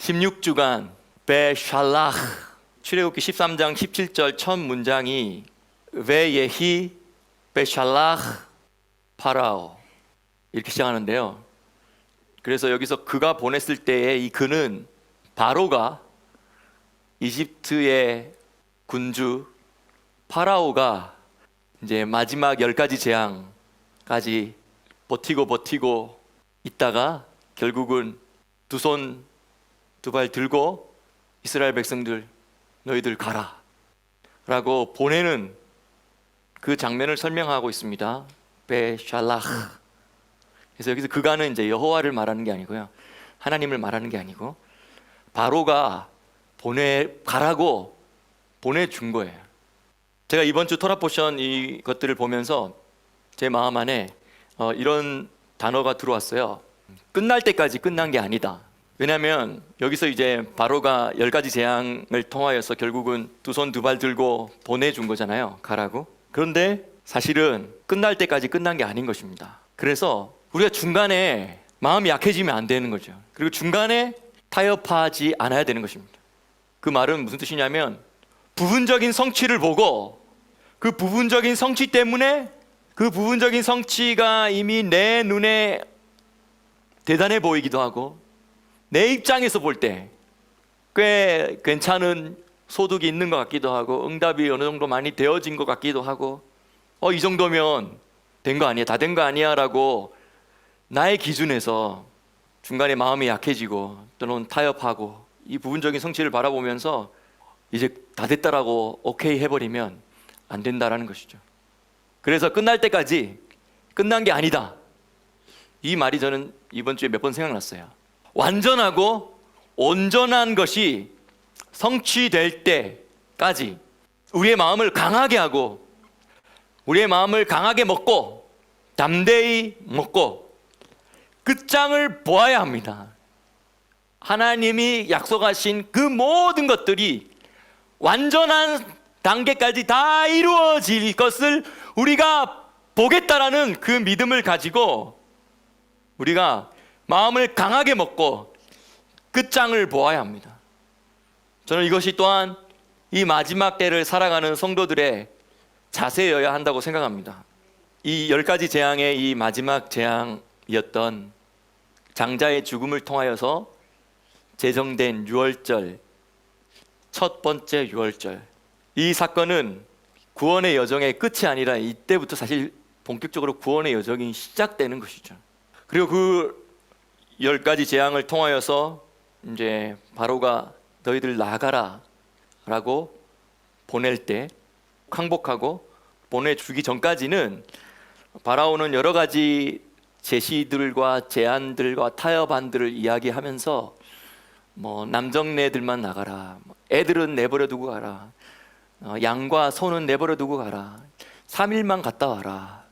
16주간 베샬라흐, 출애굽기 13장 17절 첫 문장이 베예히 베샬라흐 파라오 이렇게 시작하는데요. 그래서 여기서 그가 보냈을 때의 이 그는 바로가 이집트의 군주 파라오가 이제 마지막 10가지 재앙까지 버티고 있다가 결국은 두 손 두 발 들고 이스라엘 백성들 너희들 가라 라고 보내는 그 장면을 설명하고 있습니다. 베샬라흐. 그래서 여기서 그가는 이제 여호와를 말하는 게 아니고요, 하나님을 말하는 게 아니고 바로가 가라고 보내준 거예요. 제가 이번 주 토라 포션 이것들을 보면서 제 마음 안에 이런 단어가 들어왔어요. 끝날 때까지 끝난 게 아니다. 왜냐하면 여기서 이제 바로가 10가지 재앙을 통하여서 결국은 두 손 두 발 들고 보내준 거잖아요, 가라고. 그런데 사실은 끝날 때까지 끝난 게 아닌 것입니다. 그래서 우리가 중간에 마음이 약해지면 안 되는 거죠. 그리고 중간에 타협하지 않아야 되는 것입니다. 그 말은 무슨 뜻이냐면 부분적인 성취를 보고 그 부분적인 성취 때문에 그 부분적인 성취가 이미 내 눈에 대단해 보이기도 하고 내 입장에서 볼 때 꽤 괜찮은 소득이 있는 것 같기도 하고 응답이 어느 정도 많이 되어진 것 같기도 하고 이 정도면 된 거 아니야, 다 된 거 아니야 라고 나의 기준에서 중간에 마음이 약해지고 또는 타협하고 이 부분적인 성취를 바라보면서 이제 다 됐다라고 오케이 해버리면 안 된다라는 것이죠. 그래서 끝날 때까지 끝난 게 아니다, 이 말이 저는 이번 주에 몇 번 생각났어요. 완전하고 온전한 것이 성취될 때까지 우리의 마음을 강하게 하고 우리의 마음을 강하게 먹고 담대히 먹고 끝장을 보아야 합니다. 하나님이 약속하신 그 모든 것들이 완전한 단계까지 다 이루어질 것을 우리가 보겠다라는 그 믿음을 가지고 우리가 마음을 강하게 먹고 끝장을 보아야 합니다. 저는 이것이 또한 이 마지막 때를 살아가는 성도들의 자세여야 한다고 생각합니다. 이 10가지 재앙의 이 마지막 재앙이었던 장자의 죽음을 통하여서 제정된 유월절, 첫 번째 유월절, 이 사건은 구원의 여정의 끝이 아니라 이때부터 사실 본격적으로 구원의 여정이 시작되는 것이죠. 그리고 그 10가지 재앙을 통하여서 이제 바로가 너희들 나가라 라고 보낼 때 항복하고 보내주기 전까지는 바라오는 여러 가지 제시들과 제안들과 타협안들을 이야기하면서 남정네들만 나가라, 애들은 내버려 두고 가라, 양과 소는 내버려 두고 가라, 3일만 갔다 와라,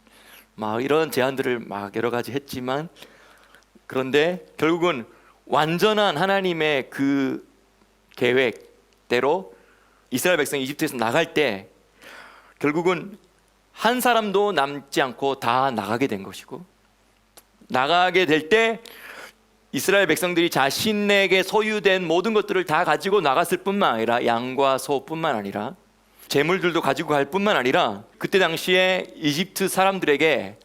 이런 제안들을 여러 가지 했지만 그런데 결국은 완전한 하나님의 그 계획대로 이스라엘 백성이 이집트에서 나갈 때 결국은 한 사람도 남지 않고 다 나가게 된 것이고, 나가게 될 때 이스라엘 백성들이 자신에게 소유된 모든 것들을 다 가지고 나갔을 뿐만 아니라 양과 소뿐만 아니라 재물들도 가지고 갈 뿐만 아니라 그때 당시에 이집트 사람들에게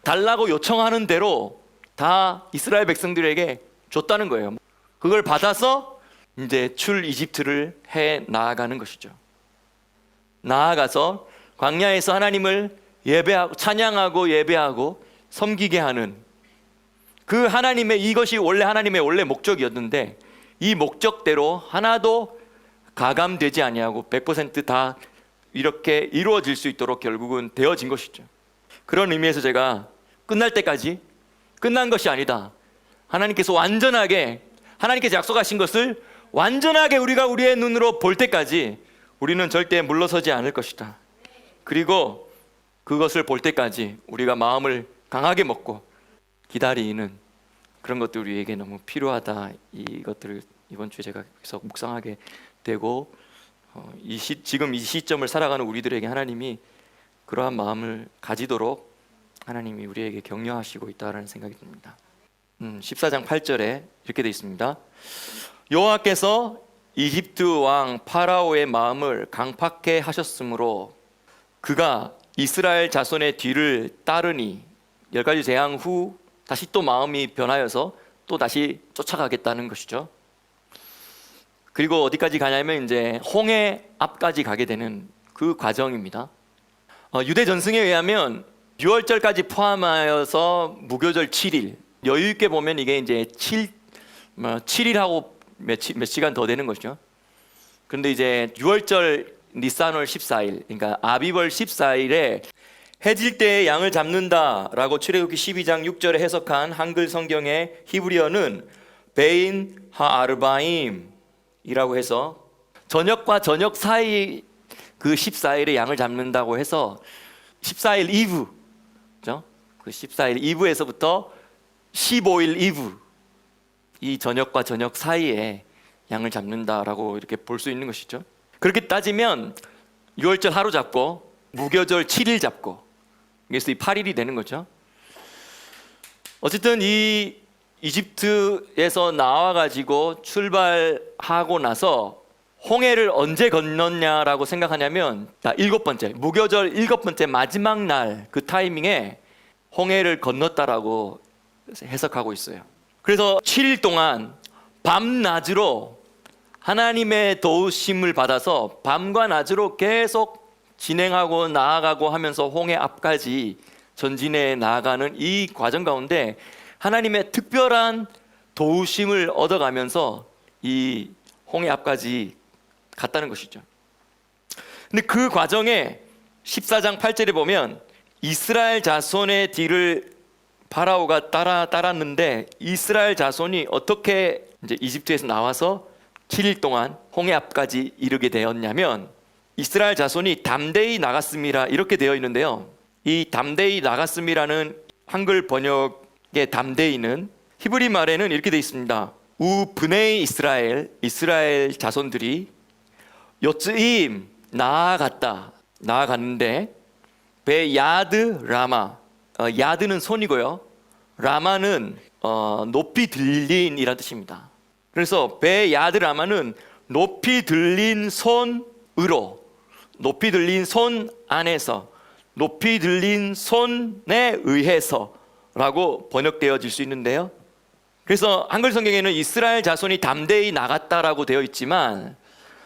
달라고 요청하는 대로 다 이스라엘 백성들에게 줬다는 거예요. 그걸 받아서 이제 출 이집트를 해 나아가는 것이죠. 나아가서 광야에서 하나님을 예배하고 찬양하고 예배하고 섬기게 하는 그 하나님의, 이것이 원래 하나님의 원래 목적이었는데 이 목적대로 하나도 가감되지 아니하고 100% 이렇게 이루어질 수 있도록 결국은 되어진 것이죠. 그런 의미에서 제가 끝날 때까지 끝난 것이 아니다, 하나님께서 완전하게, 하나님께서 약속하신 것을 완전하게 우리가 우리의 눈으로 볼 때까지 우리는 절대 물러서지 않을 것이다. 그리고 그것을 볼 때까지 우리가 마음을 강하게 먹고 기다리는 그런 것들이 우리에게 너무 필요하다. 이것들을 이번 주에 제가 계속 묵상하게 되고 지금 이 시점을 살아가는 우리들에게 하나님이 그러한 마음을 가지도록 하나님이 우리에게 격려하시고 있다는 생각이 듭니다. 14장 8절에 이렇게 되어 있습니다. 여호와께서 이집트 왕 파라오의 마음을 강팍해 하셨으므로 그가 이스라엘 자손의 뒤를 따르니 10가지 재앙 후 다시 또 마음이 변하여서 또 다시 쫓아가겠다는 것이죠. 그리고 어디까지 가냐면 이제 홍해 앞까지 가게 되는 그 과정입니다. 유대 전승에 의하면 6월절까지 포함하여서 무교절 7일, 여유 있게 보면 이게 이제 7일하고 몇 시간 더 되는 것이죠. 그런데 이제 6월절 니산월 14일, 그러니까 아비벌 14일에 해질 때에 양을 잡는다라고 출애굽기 12장 6절에 해석한 한글 성경의 히브리어는 베인 하아르바임이라고 해서 저녁과 저녁 사이 그 14일에 양을 잡는다고 해서 14일 이브, 그죠? 그 14일 이브에서부터 15일 이브, 이 저녁과 저녁 사이에 양을 잡는다라고 이렇게 볼 수 있는 것이죠. 그렇게 따지면 6월절 하루 잡고 무교절 7일 잡고 그래서 이 8일이 되는 거죠. 어쨌든 이 이집트에서 나와가지고 출발하고 나서 홍해를 언제 건넜냐라고 생각하냐면 7번째 무교절 7번째 마지막 날 그 타이밍에 홍해를 건넜다라고 해석하고 있어요. 그래서 7일 동안 밤낮으로 하나님의 도우심을 받아서 밤과 낮으로 계속 진행하고 나아가고 하면서 홍해 앞까지 전진해 나아가는 이 과정 가운데 하나님의 특별한 도우심을 얻어가면서 이 홍해 앞까지 갔다는 것이죠. 근데 그 과정에 14장 8절에 보면 이스라엘 자손의 뒤를 파라오가 따랐는데 이스라엘 자손이 어떻게 이제 이집트에서 나와서 7일 동안 홍해 앞까지 이르게 되었냐면 이스라엘 자손이 담대히 나갔음이라 이렇게 되어 있는데요. 이 담대히 나갔음이라는 한글 번역의 담대히는 히브리 말에는 이렇게 되어 있습니다. 우 브네이 이스라엘 자손들이 요츠임 나아갔는데 베 야드 라마, 야드는 손이고요, 라마는 높이 들린이라는 뜻입니다. 그래서 베 야드 라마는 높이 들린 손으로, 높이 들린 손 안에서, 높이 들린 손에 의해서 라고 번역되어질 수 있는데요. 그래서 한글 성경에는 이스라엘 자손이 담대히 나갔다라고 되어 있지만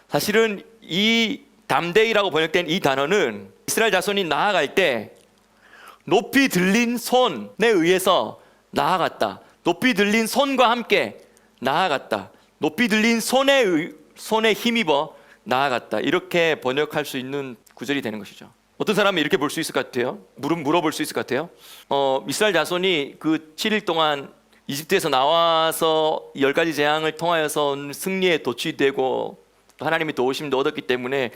사실은 이 담대히라고 번역된 이 단어는 이스라엘 자손이 나아갈 때 높이 들린 손에 의해서 나아갔다, 높이 들린 손과 함께 나아갔다, 높이 들린 손에 힘입어 나아갔다, 이렇게 번역할 수 있는 구절이 되는 것이죠. 어떤 사람이 이렇게 볼 수 있을 것 같아요. 물어볼 수 있을 것 같아요. 이스라엘 자손이 그 7일 동안 이집트에서 나와서 10가지 재앙을 통하여서 승리에 도취되고 하나님의 도우심도 얻었기 때문에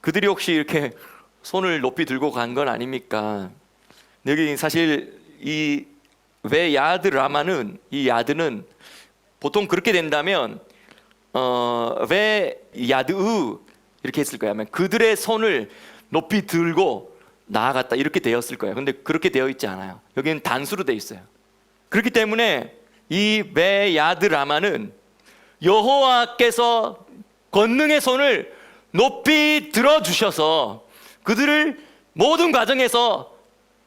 그들이 혹시 이렇게 손을 높이 들고 간 건 아닙니까? 여기 사실 이 왜 야드 라마는, 이 야드는 보통 그렇게 된다면 왜 야드으 이렇게 했을 거야 하면 그들의 손을 높이 들고 나아갔다 이렇게 되었을 거예요. 근데 그렇게 되어 있지 않아요. 여기는 단수로 되어 있어요. 그렇기 때문에 이 왜 야드 라마는 여호와께서 권능의 손을 높이 들어주셔서 그들을 모든 과정에서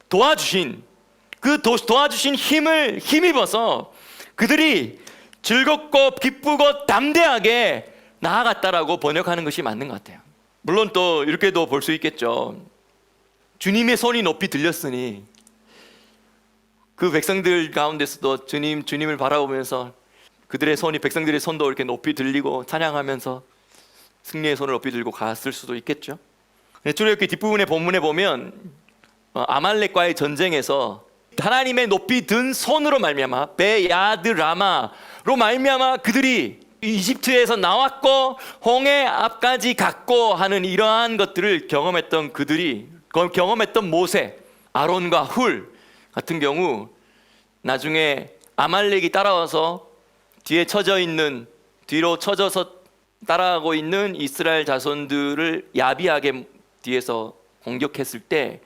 도와주신 그 도와주신 힘을 힘입어서 그들이 즐겁고 기쁘고 담대하게 나아갔다라고 번역하는 것이 맞는 것 같아요. 물론 또 이렇게도 볼 수 있겠죠. 주님의 손이 높이 들렸으니 그 백성들 가운데서도 주님을 바라보면서 그들의 손이, 백성들의 손도 이렇게 높이 들리고 찬양하면서 승리의 손을 높이 들고 갔을 수도 있겠죠. 출애굽기 뒷부분의 본문에 보면 아말렉과의 전쟁에서 하나님의 높이 든 손으로 말미암아 베야드 라마로 말미암아 그들이 이집트에서 나왔고 홍해 앞까지 갔고 하는 이러한 것들을 경험했던 그들이, 경험했던 모세, 아론과 훌 같은 경우 나중에 아말렉이 따라와서 뒤로 쳐져서 따라가고 있는 이스라엘 자손들을 야비하게 뒤에서 공격했을 때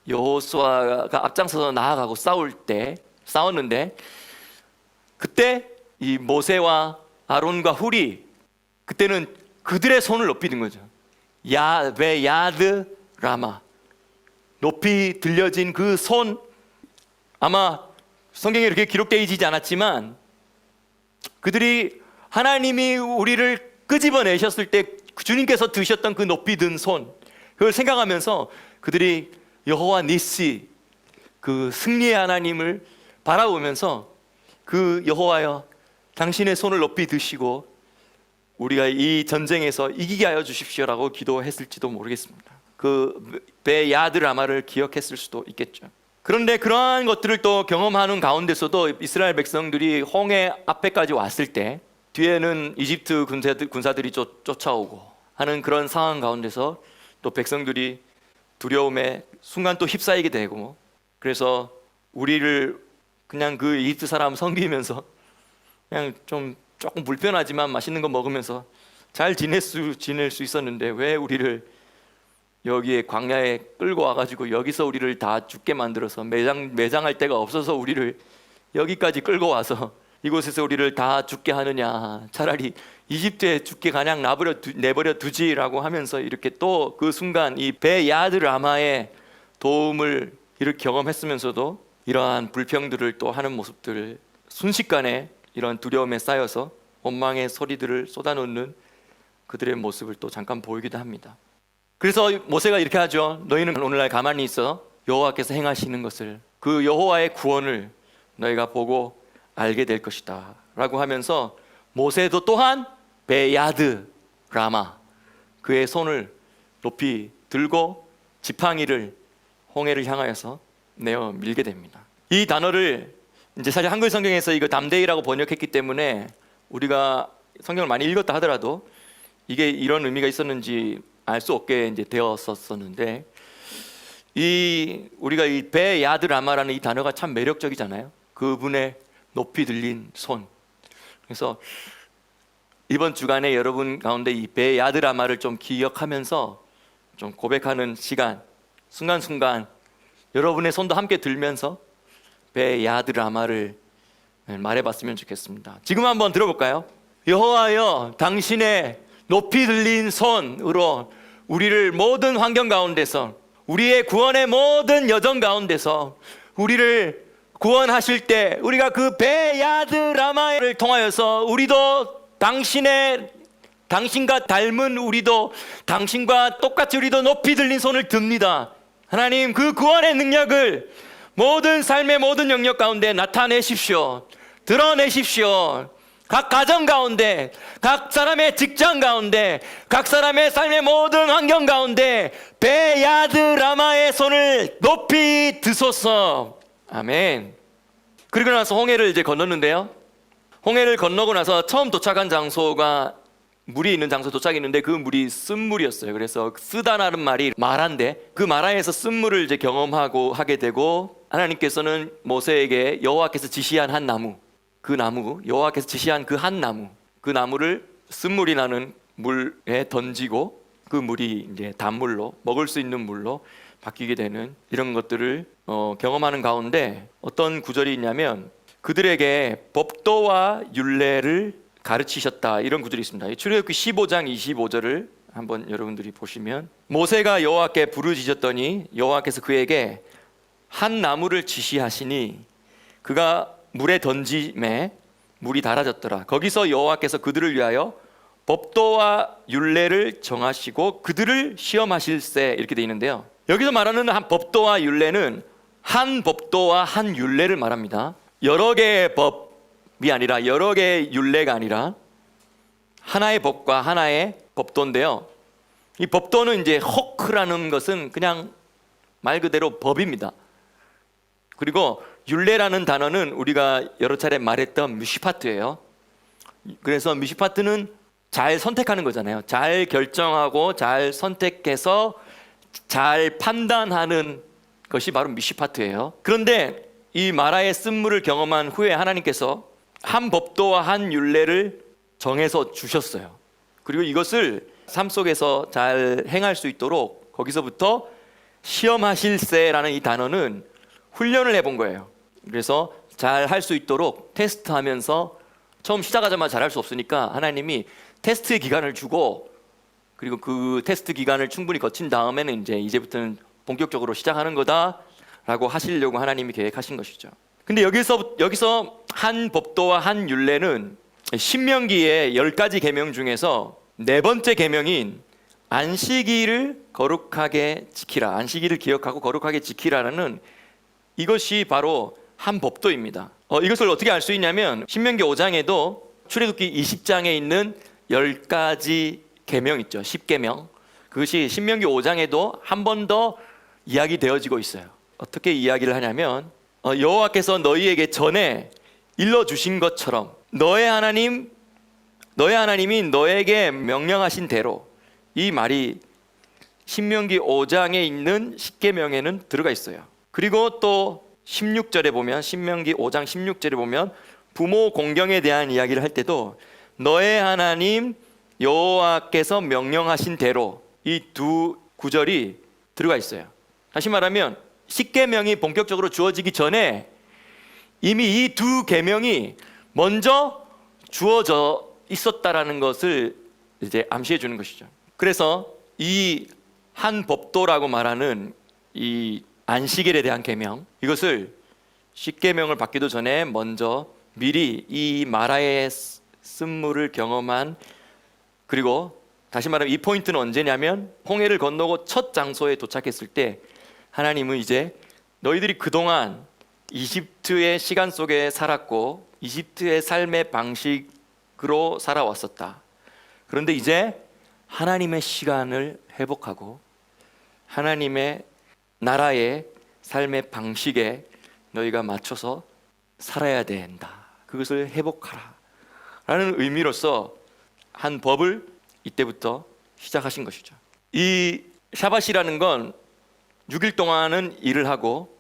여호수아가 앞장서서 나아가고 싸웠는데 그때 이 모세와 아론과 훌이 그때는 그들의 손을 높이 든 거죠. 야드 라마, 높이 들려진 그 손. 아마 성경에 이렇게 기록되어 있지 않았지만 그들이 하나님이 우리를 끄집어내셨을 때 주님께서 드셨던 그 높이 든 손, 그걸 생각하면서 그들이 여호와 니시, 그 승리의 하나님을 바라보면서 그 여호와여, 당신의 손을 높이 드시고 우리가 이 전쟁에서 이기게 하여 주십시오라고 기도했을지도 모르겠습니다. 그 배 야드라마를 기억했을 수도 있겠죠. 그런데 그러한 것들을 또 경험하는 가운데서도 이스라엘 백성들이 홍해 앞에까지 왔을 때 뒤에는 이집트 군사들이 쫓아오고 하는 그런 상황 가운데서 또 백성들이 두려움에 순간 또 휩싸이게 되고, 그래서 우리를 그냥 그 이집트 사람 섬기면서 그냥 좀 조금 불편하지만 맛있는 거 먹으면서 잘 지낼 수 있었는데 왜 우리를 여기에 광야에 끌고 와가지고 여기서 우리를 다 죽게 만들어서 매장할 데가 없어서 우리를 여기까지 끌고 와서 이곳에서 우리를 다 죽게 하느냐, 차라리 이집트에 죽게 그냥 내버려 두지라고 하면서 이렇게 또 그 순간 이 배 야드라마의 도움을 이렇게 경험했으면서도 이러한 불평들을 또 하는 모습들을 순식간에 이런 두려움에 쌓여서 원망의 소리들을 쏟아놓는 그들의 모습을 또 잠깐 보이기도 합니다. 그래서 모세가 이렇게 하죠. 너희는 오늘날 가만히 있어 여호와께서 행하시는 것을, 그 여호와의 구원을 너희가 보고 알게 될 것이다 라고 하면서 모세도 또한 베야드 라마, 그의 손을 높이 들고 지팡이를 홍해를 향하여서 내어 밀게 됩니다. 이 단어를 이제 사실 한글 성경에서 이거 담대이라고 번역했기 때문에 우리가 성경을 많이 읽었다 하더라도 이게 이런 의미가 있었는지 알 수 없게 이제 되었었는데, 우리가 이 베야드라마라는 이 단어가 참 매력적이잖아요. 그분의 높이 들린 손. 그래서 이번 주간에 여러분 가운데 이 베야드라마를 좀 기억하면서 좀 고백하는 시간, 순간순간 여러분의 손도 함께 들면서 베야드라마를 말해봤으면 좋겠습니다. 지금 한번 들어볼까요? 여호와여, 당신의 높이 들린 손으로 우리를 모든 환경 가운데서, 우리의 구원의 모든 여정 가운데서 우리를 구원하실 때 우리가 그 베야드라마를 통하여서 우리도 당신과 닮은 우리도, 당신과 똑같이 우리도 높이 들린 손을 듭니다. 하나님, 그 구원의 능력을 모든 삶의 모든 영역 가운데 나타내십시오. 드러내십시오. 각 가정 가운데, 각 사람의 직장 가운데, 각 사람의 삶의 모든 환경 가운데 베야드라마의 손을 높이 드소서. 아멘. 그리고 나서 홍해를 이제 건넜는데요, 홍해를 건너고 나서 처음 도착한 장소가 물이 있는 장소 도착했는데 그 물이 쓴물이었어요. 그래서 쓰다라는 말이 마라인데 그 마라에서 쓴물을 이제 경험하고 하게 되고, 하나님께서는 모세에게 여호와께서 지시한 한 나무, 그 나무, 여호와께서 지시한 그 한 나무, 그 나무를 쓴물이 나는 물에 던지고 그 물이 이제 단물로, 먹을 수 있는 물로 바뀌게 되는 이런 것들을 경험하는 가운데 어떤 구절이 있냐면, 그들에게 법도와 율례를 가르치셨다, 이런 구절이 있습니다. 출애굽기 15장 25절을 한번 여러분들이 보시면, 모세가 여호와께 부르짖었더니 여호와께서 그에게 한 나무를 지시하시니 그가 물에 던짐에 물이 달아졌더라. 거기서 여호와께서 그들을 위하여 법도와 율례를 정하시고 그들을 시험하실세, 이렇게 되어 있는데요, 여기서 말하는 한 법도와 율례는 한 법도와 한 율례를 말합니다. 여러 개의 법이 아니라, 여러 개의 율례가 아니라 하나의 법과 하나의 법도인데요, 이 법도는 이제 호크라는 것은 그냥 말 그대로 법입니다. 그리고 율례라는 단어는 우리가 여러 차례 말했던 미시파트예요. 그래서 미시파트는 잘 선택하는 거잖아요. 잘 결정하고 잘 선택해서 잘 판단하는 것이 바로 미시파트예요. 그런데 이 마라의 쓴물을 경험한 후에 하나님께서 한 법도와 한 율례를 정해서 주셨어요. 그리고 이것을 삶 속에서 잘 행할 수 있도록 거기서부터 시험하실세라는 이 단어는 훈련을 해본 거예요. 그래서 잘 할 수 있도록 테스트하면서 처음 시작하자마자 잘할 수 없으니까 하나님이 테스트 기간을 주고, 그리고 그 테스트 기간을 충분히 거친 다음에는 이제부터는 본격적으로 시작하는 거다라고 하시려고 하나님이 계획하신 것이죠. 근데 여기서 한 법도와 한 율례는 신명기의 10가지 계명 중에서 네 번째 계명인 안식일을 거룩하게 지키라, 안식일을 기억하고 거룩하게 지키라는 이것이 바로 한 법도입니다. 이것을 어떻게 알 수 있냐면 신명기 5장에도 출애굽기 20장에 있는 10가지 계명 있죠. 10계명. 그것이 신명기 5장에도 한 번 더 이야기되어지고 있어요. 어떻게 이야기를 하냐면 여호와께서 너희에게 전에 일러주신 것처럼 너의 하나님이 너에게 명령하신 대로, 이 말이 신명기 5장에 있는 10계명에는 들어가 있어요. 그리고 또 16절에 보면, 신명기 5장 16절에 보면 부모 공경에 대한 이야기를 할 때도 너의 하나님 여호와께서 명령하신 대로, 이 두 구절이 들어가 있어요. 다시 말하면 10계명이 본격적으로 주어지기 전에 이미 이 두 계명이 먼저 주어져 있었다라는 것을 이제 암시해 주는 것이죠. 그래서 이 한 법도라고 말하는 이 안식일에 대한 계명, 이것을 10계명을 받기도 전에 먼저 미리 이 마라의 쓴물을 경험한, 그리고 다시 말하면 이 포인트는 언제냐면 홍해를 건너고 첫 장소에 도착했을 때 하나님은 이제 너희들이 그동안 이집트의 시간 속에 살았고 이집트의 삶의 방식으로 살아왔었다. 그런데 이제 하나님의 시간을 회복하고 하나님의 나라의 삶의 방식에 너희가 맞춰서 살아야 된다. 그것을 회복하라 라는 의미로서 한 법을 이때부터 시작하신 것이죠. 이 샤밧이라는 건 6일 동안은 일을 하고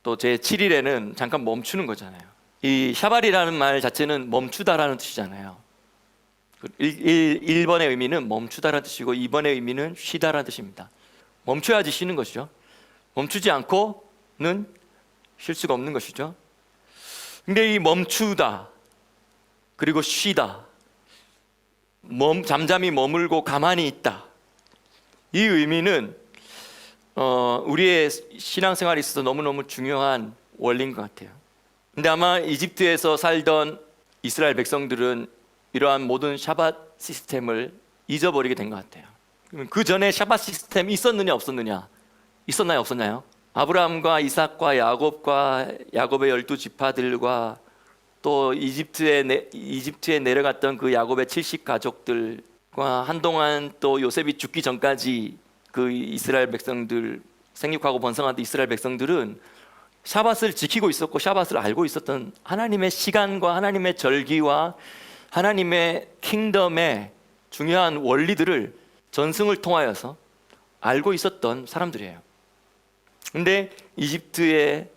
또 제7일에는 잠깐 멈추는 거잖아요. 이 샤밧이라는 말 자체는 멈추다라는 뜻이잖아요. 1번의 의미는 멈추다라는 뜻이고 2번의 의미는 쉬다라는 뜻입니다. 멈춰야지 쉬는 것이죠. 멈추지 않고는 쉴 수가 없는 것이죠. 근데 이 멈추다 그리고 쉬다, 잠잠히 머물고 가만히 있다, 이 의미는 우리의 신앙생활에 있어서 너무너무 중요한 원리인 것 같아요. 근데 아마 이집트에서 살던 이스라엘 백성들은 이러한 모든 샤밧 시스템을 잊어버리게 된 것 같아요. 그 전에 샤밧 시스템이 있었느냐 없었느냐? 있었나요 없었나요? 아브라함과 이삭과 야곱의 12지파들과 또 이집트에 내려갔던 그 야곱의 70가족들과 한동안 또 요셉이 죽기 전까지 그 이스라엘 백성들, 생육하고 번성하던 이스라엘 백성들은 샤밧을 지키고 있었고 샤밧을 알고 있었던, 하나님의 시간과 하나님의 절기와 하나님의 킹덤의 중요한 원리들을 전승을 통하여서 알고 있었던 사람들이에요. 근데 이집트에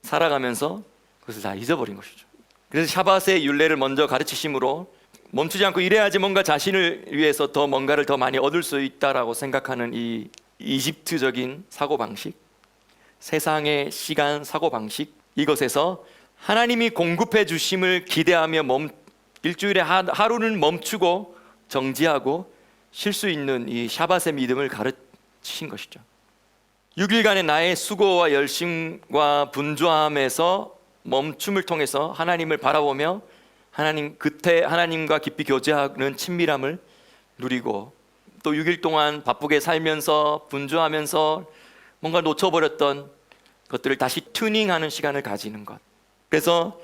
살아가면서 그것을 다 잊어버린 것이죠. 그래서 샤밧의 율례를 먼저 가르치심으로 멈추지 않고 일해야지 뭔가 자신을 위해서 더 뭔가를 더 많이 얻을 수 있다라고 생각하는 이 이집트적인 사고방식, 세상의 시간 사고방식, 이것에서 하나님이 공급해 주심을 기대하며 일주일에 하루는 멈추고 정지하고 쉴 수 있는 이 샤밧의 믿음을 가르치신 것이죠. 6일간의 나의 수고와 열심과 분주함에서 멈춤을 통해서 하나님을 바라보며 하나님과 깊이 교제하는 친밀함을 누리고, 또 6일 동안 바쁘게 살면서 분주하면서 뭔가 놓쳐버렸던 것들을 다시 튜닝하는 시간을 가지는 것. 그래서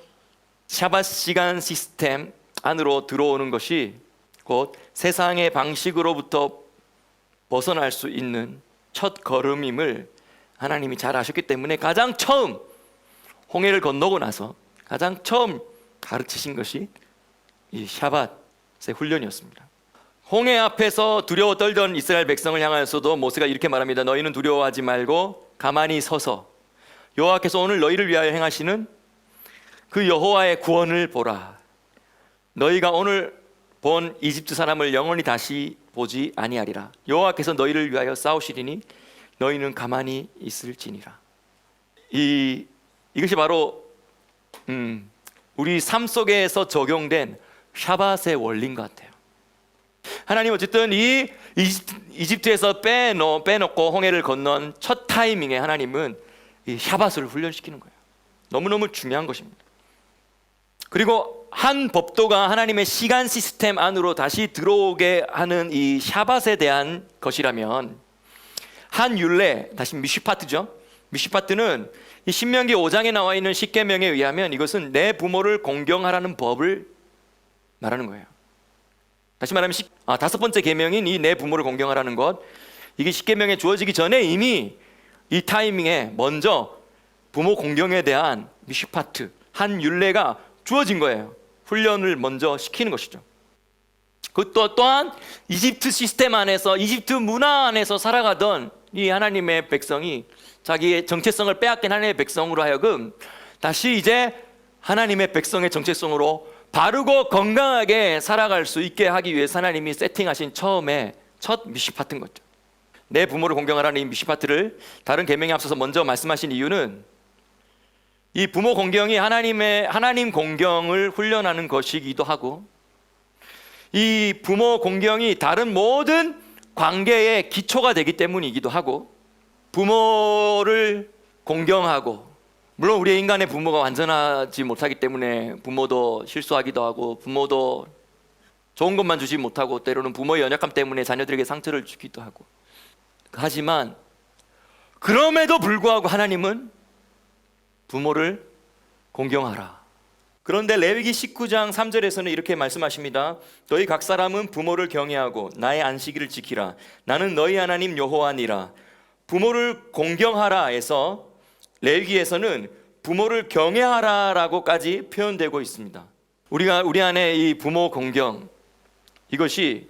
샤밧 시간 시스템 안으로 들어오는 것이 곧 세상의 방식으로부터 벗어날 수 있는 첫 걸음임을 하나님이 잘 아셨기 때문에 가장 처음 홍해를 건너고 나서 가장 처음 가르치신 것이 이 샤밧의 훈련이었습니다. 홍해 앞에서 두려워 떨던 이스라엘 백성을 향하여서도 모세가 이렇게 말합니다. 너희는 두려워하지 말고 가만히 서서 여호와께서 오늘 너희를 위하여 행하시는 그 여호와의 구원을 보라. 너희가 오늘 본 이집트 사람을 영원히 다시 보지 아니하리라. 여호와께서 너희를 위하여 싸우시리니 너희는 가만히 있을지니라. 이것이 바로 우리 삶 속에서 적용된 샤밧의 원리인 것 같아요. 하나님 어쨌든 이 이집트에서 빼놓고 홍해를 건넌 첫 타이밍에 하나님은 이 샤밧을 훈련시키는 거예요. 너무너무 중요한 것입니다. 그리고 한 법도가 하나님의 시간 시스템 안으로 다시 들어오게 하는 이 샤밧에 대한 것이라면, 한 율례, 다시 미슈파트죠. 미슈파트는 이 신명기 5장에 나와 있는 십계명에 의하면 이것은 내 부모를 공경하라는 법을 말하는 거예요. 다시 말하면 다섯 번째 계명인 이 내 부모를 공경하라는 것, 이게 십계명에 주어지기 전에 이미 이 타이밍에 먼저 부모 공경에 대한 미슈파트, 한 율례가 주어진 거예요. 훈련을 먼저 시키는 것이죠. 그것도 또한 이집트 시스템 안에서, 이집트 문화 안에서 살아가던 이 하나님의 백성이 자기의 정체성을 빼앗긴 하나님의 백성으로 하여금 다시 이제 하나님의 백성의 정체성으로 바르고 건강하게 살아갈 수 있게 하기 위해서 하나님이 세팅하신 처음에 첫 미슈파트인 거죠. 내 부모를 공경하라는 이 미슈파트를 다른 계명에 앞서서 먼저 말씀하신 이유는, 이 부모 공경이 하나님 공경을 훈련하는 것이기도 하고, 이 부모 공경이 다른 모든 관계의 기초가 되기 때문이기도 하고, 부모를 공경하고, 물론 우리의 인간의 부모가 완전하지 못하기 때문에 부모도 실수하기도 하고, 부모도 좋은 것만 주지 못하고, 때로는 부모의 연약함 때문에 자녀들에게 상처를 주기도 하고, 하지만 그럼에도 불구하고 하나님은 부모를 공경하라. 그런데 레위기 19장 3절에서는 이렇게 말씀하십니다. 너희 각 사람은 부모를 경외하고 나의 안식일을 지키라. 나는 너희 하나님 여호와니라. 부모를 공경하라 해서 레위기에서는 부모를 경외하라라고까지 표현되고 있습니다. 우리 안에 이 부모 공경, 이것이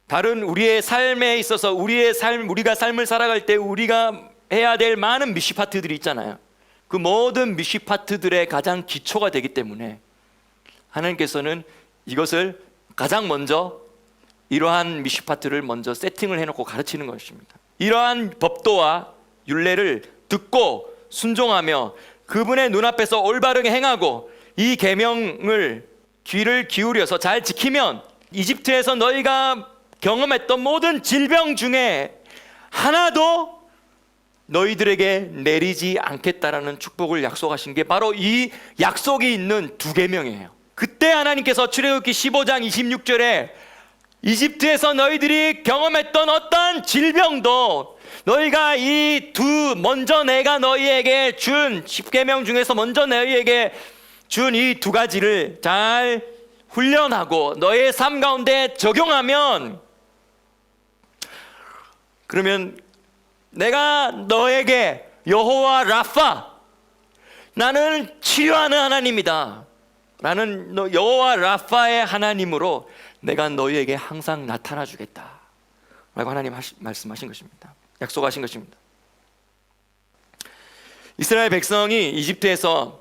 다른 우리의 삶에 있어서 우리가 삶을 살아갈 때 우리가 해야 될 많은 미슈파트들이 있잖아요. 그 모든 미슈파트들의 가장 기초가 되기 때문에 하나님께서는 이것을 가장 먼저, 이러한 미슈파트를 먼저 세팅을 해놓고 가르치는 것입니다. 이러한 법도와 율례를 듣고 순종하며 그분의 눈앞에서 올바르게 행하고 이 계명을 귀를 기울여서 잘 지키면 이집트에서 너희가 경험했던 모든 질병 중에 하나도 너희들에게 내리지 않겠다라는 축복을 약속하신 게 바로 이 약속이 있는 두 계명이에요. 그때 하나님께서 출애굽기 15장 26절에 이집트에서 너희들이 경험했던 어떠한 질병도 너희가 먼저 내가 너희에게 준 10계명 중에서 먼저 너희에게 준 이 두 가지를 잘 훈련하고 너의 삶 가운데 적용하면, 그러면 내가 너에게 여호와 라파, 나는 치료하는 하나님이다, 나는 여호와 라파의 하나님으로 내가 너희에게 항상 나타나 주겠다 라고 하나님 말씀하신 것입니다. 약속하신 것입니다. 이스라엘 백성이 이집트에서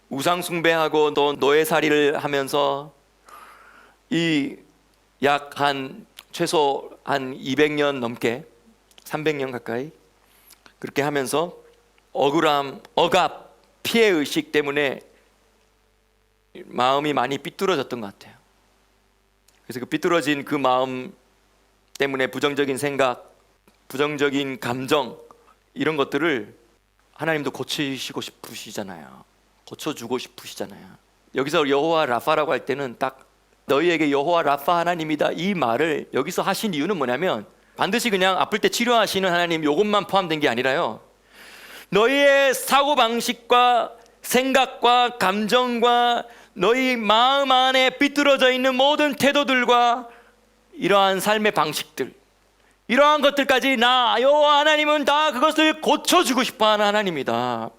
우상 숭배하고 또 노예살이를 하면서 최소 한 200년 넘게, 300년 가까이 그렇게 하면서 억압, 피해의식 때문에 마음이 많이 삐뚤어졌던 것 같아요. 그래서 그 삐뚤어진 그 마음 때문에 부정적인 생각, 부정적인 감정, 이런 것들을 하나님도 고치시고 싶으시잖아요. 고쳐주고 싶으시잖아요. 여기서 여호와 라파라고 할 때는 딱 너희에게 여호와 라파 하나님이다, 이 말을 여기서 하신 이유는 뭐냐면, 반드시 그냥 아플 때 치료하시는 하나님 요것만 포함된 게 아니라요, 너희의 사고방식과 생각과 감정과 너희 마음 안에 삐뚤어져 있는 모든 태도들과 이러한 삶의 방식들, 이러한 것들까지 여호와 하나님은 다 그것을 고쳐주고 싶어하는 하나님이다.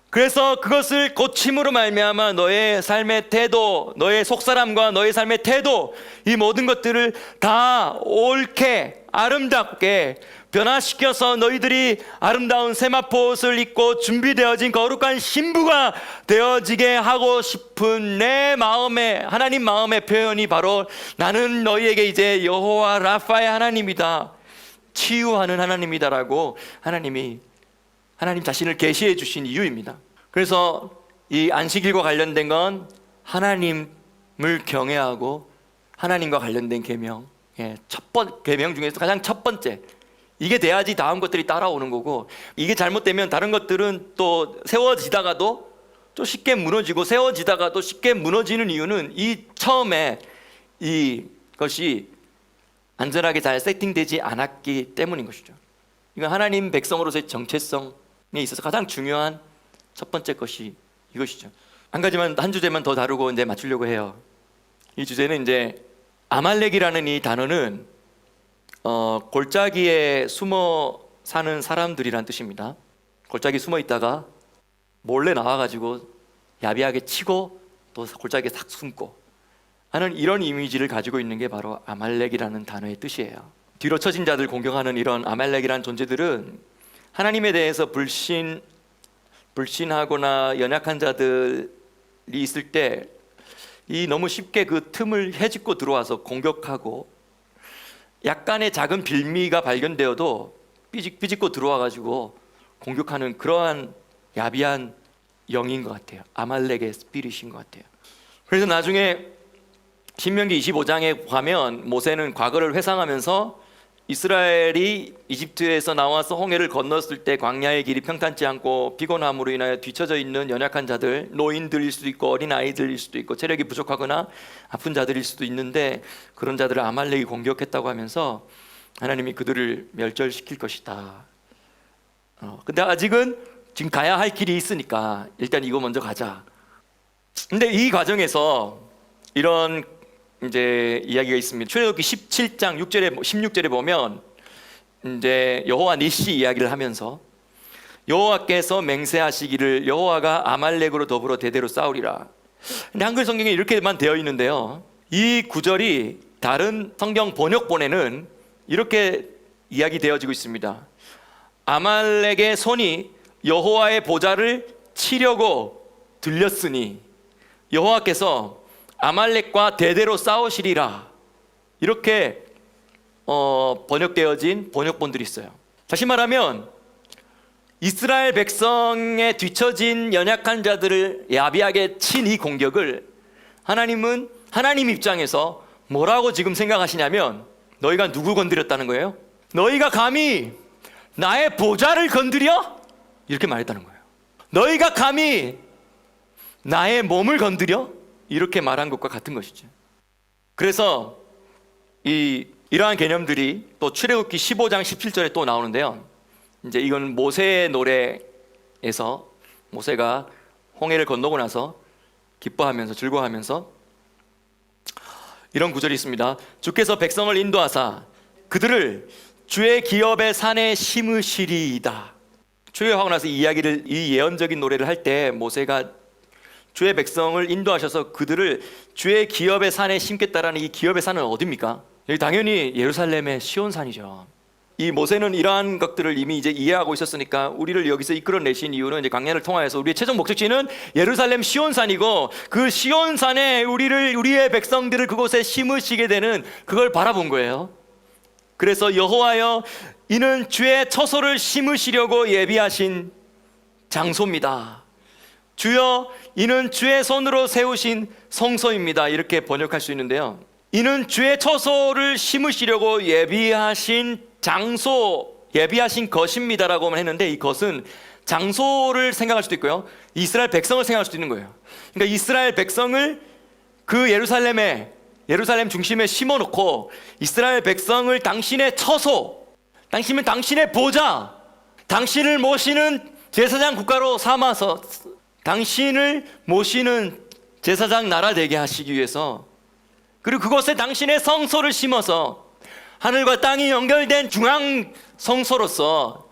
그래서 그것을 고침으로 말미암아 너의 삶의 태도, 너의 속사람과 너의 삶의 태도, 이 모든 것들을 다 옳게 아름답게 변화시켜서 너희들이 아름다운 세마포 옷을 입고 준비되어진 거룩한 신부가 되어지게 하고 싶은 내 마음의, 하나님 마음의 표현이 바로 나는 너희에게 이제 여호와 라파의 하나님이다, 치유하는 하나님이다라고 하나님 자신을 계시해 주신 이유입니다. 그래서 이 안식일과 관련된 건 하나님을 경외하고 하나님과 관련된 계명, 계명 중에서 가장 첫 번째, 이게 돼야지 다음 것들이 따라오는 거고, 이게 잘못되면 다른 것들은 또 세워지다가도 또 쉽게 무너지고, 세워지다가도 쉽게 무너지는 이유는 이 처음에 이것이 안전하게 잘 세팅되지 않았기 때문인 것이죠. 이건 하나님 백성으로서의 정체성에 있어서 가장 중요한 첫 번째 것이 이것이죠. 한 가지만, 한 주제만 더 다루고 이제 맞추려고 해요. 이 주제는 이제 아말렉이라는 이 단어는 골짜기에 숨어 사는 사람들이란 뜻입니다. 골짜기에 숨어 있다가 몰래 나와가지고 야비하게 치고 또 골짜기에 싹 숨고 하는 이런 이미지를 가지고 있는 게 바로 아말렉이라는 단어의 뜻이에요. 뒤로 처진 자들 공격하는 이런 아말렉이라는 존재들은 하나님에 대해서 불신하거나 연약한 자들이 있을 때 이 너무 쉽게 그 틈을 헤집고 들어와서 공격하고, 약간의 작은 빌미가 발견되어도 삐집고 들어와가지고 공격하는 그러한 야비한 영인 것 같아요. 아말렉의 스피릿인 것 같아요. 그래서 나중에 신명기 25장에 가면 모세는 과거를 회상하면서 이스라엘이 이집트에서 나와서 홍해를 건넜을 때 광야의 길이 평탄치 않고 피곤함으로 인하여 뒤처져 있는 연약한 자들, 노인들일 수도 있고 어린아이들일 수도 있고 체력이 부족하거나 아픈 자들일 수도 있는데, 그런 자들을 아말렉이 공격했다고 하면서 하나님이 그들을 멸절시킬 것이다. 근데 아직은 지금 가야 할 길이 있으니까 일단 이거 먼저 가자. 근데 이 과정에서 이런 이제 이야기가 있습니다. 출애굽기 17장 6절에 16절에 보면 이제 여호와 니시 이야기를 하면서 여호와께서 맹세하시기를 여호와가 아말렉으로 더불어 대대로 싸우리라. 근데 한글 성경에 이렇게만 되어 있는데요, 이 구절이 다른 성경 번역본에는 이렇게 이야기되어지고 있습니다. 아말렉의 손이 여호와의 보좌를 치려고 들렸으니 여호와께서 아말렉과 대대로 싸우시리라. 이렇게 번역되어진 번역본들이 있어요. 다시 말하면 이스라엘 백성의 뒤처진 연약한 자들을 야비하게 친 이 공격을 하나님은 하나님 입장에서 뭐라고 지금 생각하시냐면, 너희가 누구 건드렸다는 거예요? 너희가 감히 나의 보좌를 건드려? 이렇게 말했다는 거예요. 너희가 감히 나의 몸을 건드려? 이렇게 말한 것과 같은 것이죠. 그래서 이러한 개념들이 또 출애굽기 15장 17절에 또 나오는데요, 이제 이건 모세의 노래에서 모세가 홍해를 건너고 나서 기뻐하면서 즐거워하면서 이런 구절이 있습니다. 주께서 백성을 인도하사 그들을 주의 기업의 산에 심으시리이다. 출애굽하고 나서 이 예언적인 노래를 할 때 모세가 주의 백성을 인도하셔서 그들을 주의 기업의 산에 심겠다라는 이 기업의 산은 어디입니까? 여기 당연히 예루살렘의 시온산이죠. 이 모세는 이러한 것들을 이미 이제 이해하고 있었으니까 우리를 여기서 이끌어내신 이유는 이제 광야를 통하여서 우리의 최종 목적지는 예루살렘 시온산이고, 그 시온산에 우리의 백성들을 그곳에 심으시게 되는 그걸 바라본 거예요. 그래서 여호와여, 이는 주의 처소를 심으시려고 예비하신 장소입니다. 주여, 이는 주의 손으로 세우신 성소입니다. 이렇게 번역할 수 있는데요, 이는 주의 처소를 심으시려고 예비하신 장소, 예비하신 것입니다라고만 했는데, 이 것은 장소를 생각할 수도 있고요, 이스라엘 백성을 생각할 수도 있는 거예요. 그러니까 이스라엘 백성을 그 예루살렘 중심에 심어놓고 이스라엘 백성을 당신의 처소, 당신의 보좌, 당신을 모시는 제사장 국가로 삼아서 당신을 모시는 제사장 나라 되게 하시기 위해서, 그리고 그곳에 당신의 성소를 심어서 하늘과 땅이 연결된 중앙 성소로서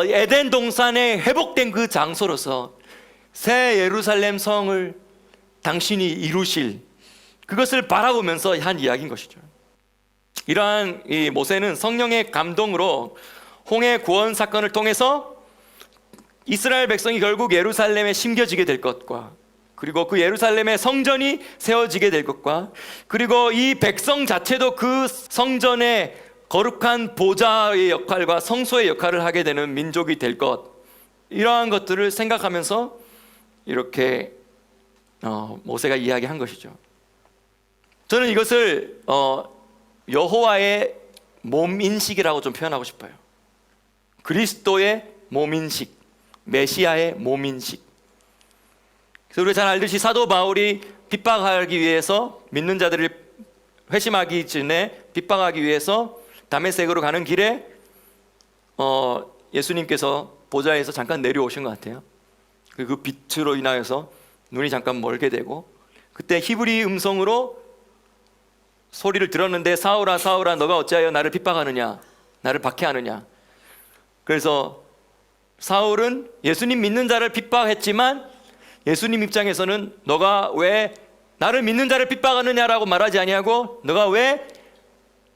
에덴 동산에 회복된 그 장소로서 새 예루살렘 성을 당신이 이루실, 그것을 바라보면서 한 이야기인 것이죠. 이러한 이 모세는 성령의 감동으로 홍해 구원 사건을 통해서 이스라엘 백성이 결국 예루살렘에 심겨지게 될 것과, 그리고 그 예루살렘의 성전이 세워지게 될 것과, 그리고 이 백성 자체도 그 성전의 거룩한 보좌의 역할과 성소의 역할을 하게 되는 민족이 될 것, 이러한 것들을 생각하면서 이렇게 모세가 이야기한 것이죠. 저는 이것을 여호와의 몸인식이라고 좀 표현하고 싶어요. 그리스도의 몸인식, 메시아의 몸인식. 그래서 우리가 잘 알듯이 사도 바울이 핍박하기 위해서, 믿는 자들을 회심하기 전에 핍박하기 위해서 다메섹으로 가는 길에 예수님께서 보좌에서 잠깐 내려오신 것 같아요. 그 빛으로 인하여서 눈이 잠깐 멀게 되고, 그때 히브리 음성으로 소리를 들었는데, 사울아 사울아 너가 어찌하여 나를 핍박하느냐, 나를 박해하느냐. 그래서 사울은 예수님 믿는 자를 핍박했지만 예수님 입장에서는 너가 왜 나를 믿는 자를 핍박하느냐라고 말하지 아니하고 너가 왜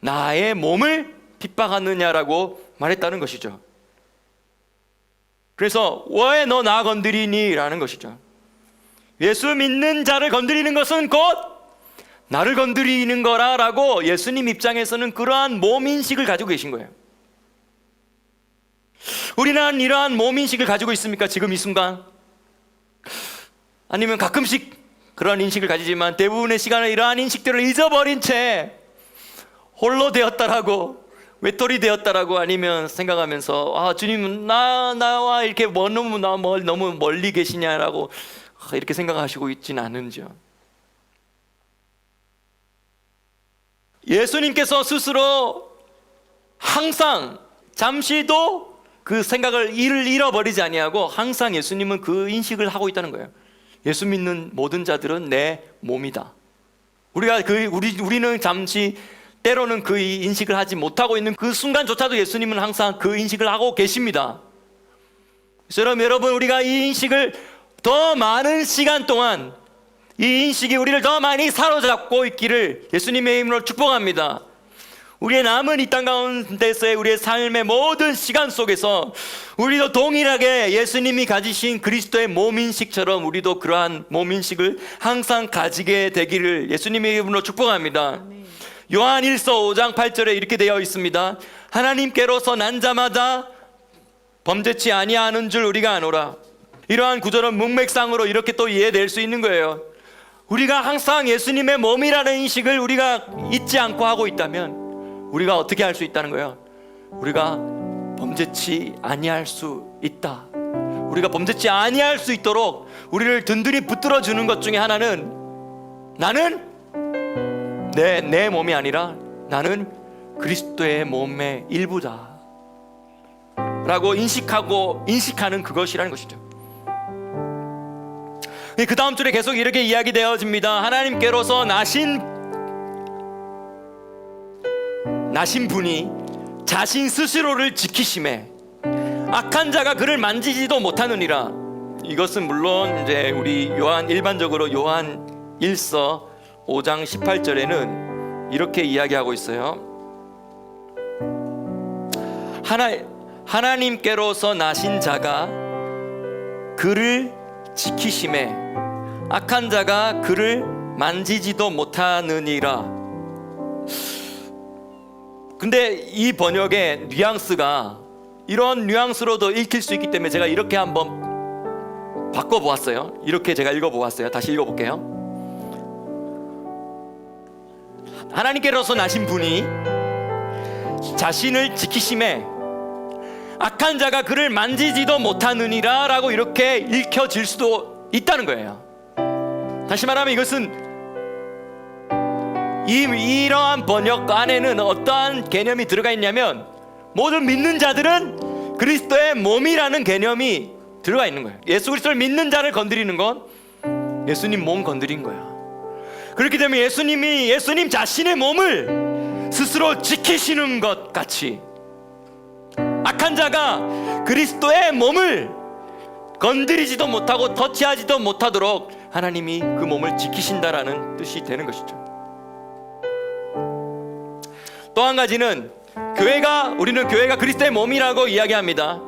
나의 몸을 핍박하느냐라고 말했다는 것이죠. 그래서 왜 너 나 건드리니? 라는 것이죠. 예수 믿는 자를 건드리는 것은 곧 나를 건드리는 거라 라고 예수님 입장에서는 그러한 몸인식을 가지고 계신 거예요. 우리는 이러한 몸인식을 가지고 있습니까? 지금 이 순간? 아니면 가끔씩 그러한 인식을 가지지만 대부분의 시간을 이러한 인식들을 잊어버린 채 홀로 되었다라고, 외톨이 되었다라고, 아니면 생각하면서 주님은 나와 이렇게 너무 멀리 계시냐라고 이렇게 생각하시고 있지는 않은지요. 예수님께서 스스로 항상 잠시도 그 생각을 잃어버리지 아니하고 항상 예수님은 그 인식을 하고 있다는 거예요. 예수 믿는 모든 자들은 내 몸이다. 우리는 잠시 때로는 그 인식을 하지 못하고 있는 그 순간조차도 예수님은 항상 그 인식을 하고 계십니다. 여러분, 우리가 이 인식을 더 많은 시간 동안, 이 인식이 우리를 더 많이 사로잡고 있기를 예수님의 이름으로 축복합니다. 우리의 남은 이 땅 가운데서의 우리의 삶의 모든 시간 속에서 우리도 동일하게 예수님이 가지신 그리스도의 몸인식처럼 우리도 그러한 몸인식을 항상 가지게 되기를 예수님의 이름으로 축복합니다. 요한 1서 5장 8절에 이렇게 되어 있습니다. 하나님께로서 난 자마다 범죄치 아니하는 줄 우리가 아노라. 이러한 구절은 문맥상으로 이렇게 또 이해될 수 있는 거예요. 우리가 항상 예수님의 몸이라는 인식을 우리가 잊지 않고 하고 있다면 우리가 어떻게 할 수 있다는 거예요? 우리가 범죄치 아니할 수 있다. 우리가 범죄치 아니할 수 있도록 우리를 든든히 붙들어 주는 것 중에 하나는, 나는 내 몸이 아니라 나는 그리스도의 몸의 일부다 라고 인식하는 그것이라는 것이죠. 그 다음 줄에 계속 이렇게 이야기되어집니다. 하나님께로서 나신 분이 자신 스스로를 지키심에 악한 자가 그를 만지지도 못하느니라. 이것은 물론 이제 우리 일반적으로 요한 1서 5장 18절에는 이렇게 이야기하고 있어요. 하나님께로서 나신 자가 그를 지키심에 악한 자가 그를 만지지도 못하느니라. 근데 이 번역의 뉘앙스가 이런 뉘앙스로도 읽힐 수 있기 때문에 제가 이렇게 한번 바꿔보았어요. 이렇게 제가 읽어보았어요. 다시 읽어볼게요. 하나님께로서 나신 분이 자신을 지키심에 악한 자가 그를 만지지도 못하느니라 라고 이렇게 읽혀질 수도 있다는 거예요. 다시 말하면 이것은 이러한 번역 안에는 어떠한 개념이 들어가 있냐면, 모든 믿는 자들은 그리스도의 몸이라는 개념이 들어가 있는 거예요. 예수 그리스도를 믿는 자를 건드리는 건 예수님 몸 건드린 거야. 그렇기 때문에 예수님 자신의 몸을 스스로 지키시는 것 같이 악한 자가 그리스도의 몸을 건드리지도 못하고 터치하지도 못하도록 하나님이 그 몸을 지키신다라는 뜻이 되는 것이죠. 또 한 가지는 우리는 교회가 그리스도의 몸이라고 이야기합니다.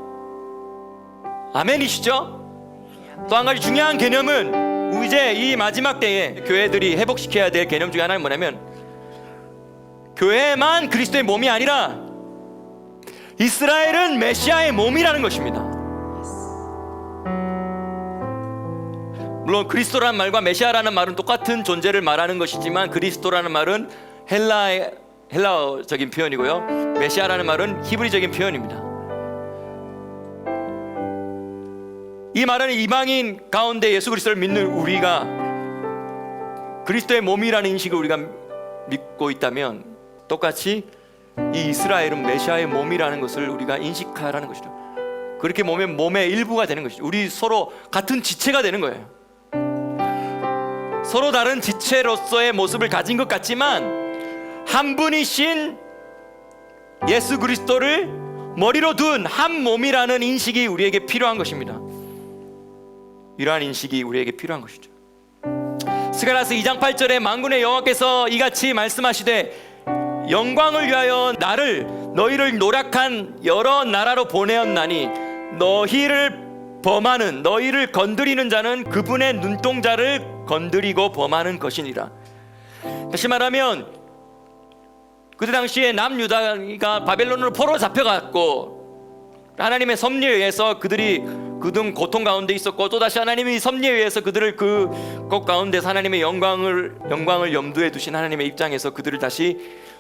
아멘이시죠? 또 한 가지 중요한 개념은 이제 이 마지막 때에 교회들이 회복시켜야 될 개념 중에 하나는 뭐냐면, 교회만 그리스도의 몸이 아니라 이스라엘은 메시아의 몸이라는 것입니다. 물론 그리스도라는 말과 메시아라는 말은 똑같은 존재를 말하는 것이지만 그리스도라는 말은 헬라어적인 표현이고요, 메시아라는 말은 히브리적인 표현입니다. 이 말은 이방인 가운데 예수 그리스도를 믿는 우리가 그리스도의 몸이라는 인식을 우리가 믿고 있다면 똑같이 이 이스라엘은 메시아의 몸이라는 것을 우리가 인식하라는 것이죠. 그렇게 보면 몸의 일부가 되는 것이죠. 우리 서로 같은 지체가 되는 거예요. 서로 다른 지체로서의 모습을 가진 것 같지만 한 분이신 예수 그리스도를 머리로 둔 한 몸이라는 인식이 우리에게 필요한 것입니다. 이러한 인식이 우리에게 필요한 것이죠. 스가랴서 2장 8절에 만군의 여호와께서 이같이 말씀하시되 영광을 위하여 너희를 노력한 여러 나라로 보내었나니 너희를 건드리는 자는 그분의 눈동자를 건드리고 범하는 것이니라. 다시 말하면 그때 당시에 남유다가 바벨론으로 포로 잡혀갔고 하나님의 섭리에 의해서 그들이 그등 고통 가운데 있었고, 또다시 하나님이 섭리에 의해서 그들을 그것 가운데서 하나님의 영광을 염두에 두신 하나님의 입장에서 그들을 다시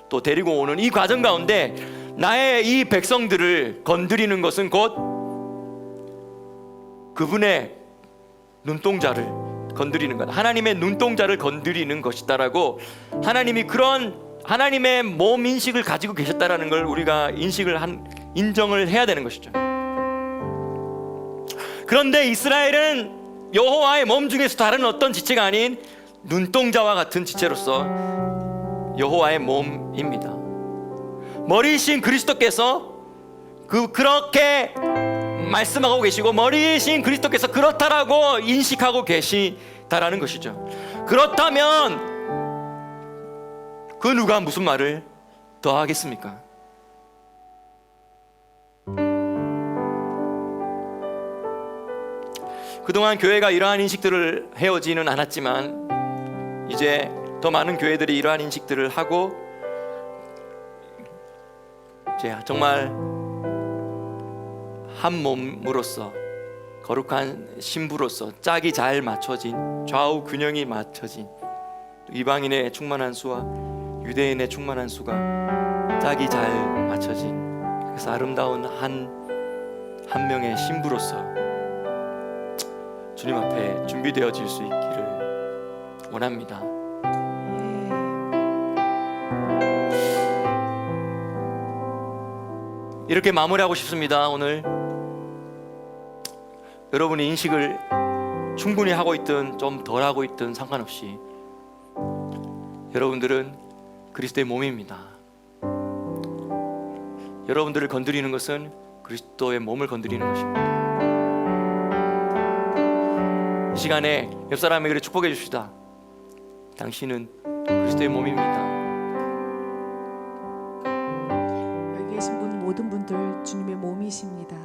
또 데리고 오는 이 과정 가운데 나의 이 백성들을 건드리는 것은 곧 그분의 눈동자를 건드리는 것, 하나님의 눈동자를 건드리는 것이다라고 하나님이 그런 하나님의 몸 인식을 가지고 계셨다라는 걸 우리가 인정을 해야 되는 것이죠. 그런데 이스라엘은 여호와의 몸 중에서 다른 어떤 지체가 아닌 눈동자와 같은 지체로서 여호와의 몸입니다. 머리이신 그리스도께서 그렇게 말씀하고 계시고 머리이신 그리스도께서 그렇다라고 인식하고 계시다라는 것이죠. 그렇다면 그 누가 무슨 말을 더 하겠습니까? 그동안 교회가 이러한 인식들을 해오지는 않았지만 이제 더 많은 교회들이 이러한 인식들을 하고 이제 정말 한 몸으로서 거룩한 신부로서 짝이 잘 맞춰진, 좌우 균형이 맞춰진, 이방인의 충만한 수와 유대인의 충만한 수가 짝이 잘 맞춰진, 그래서 아름다운 한 명의 신부로서 주님 앞에 준비되어질 수 있기를 원합니다. 이렇게 마무리하고 싶습니다. 오늘 여러분이 인식을 충분히 하고 있든 좀 덜 하고 있든 상관없이 여러분들은 그리스도의 몸입니다. 여러분들을 건드리는 것은 그리스도의 몸을 건드리는 것입니다. 이 시간에 옆 사람에게 축복해 주시다. 당신은 그리스도의 몸입니다. 여기 계신 모든 분들 주님의 몸이십니다.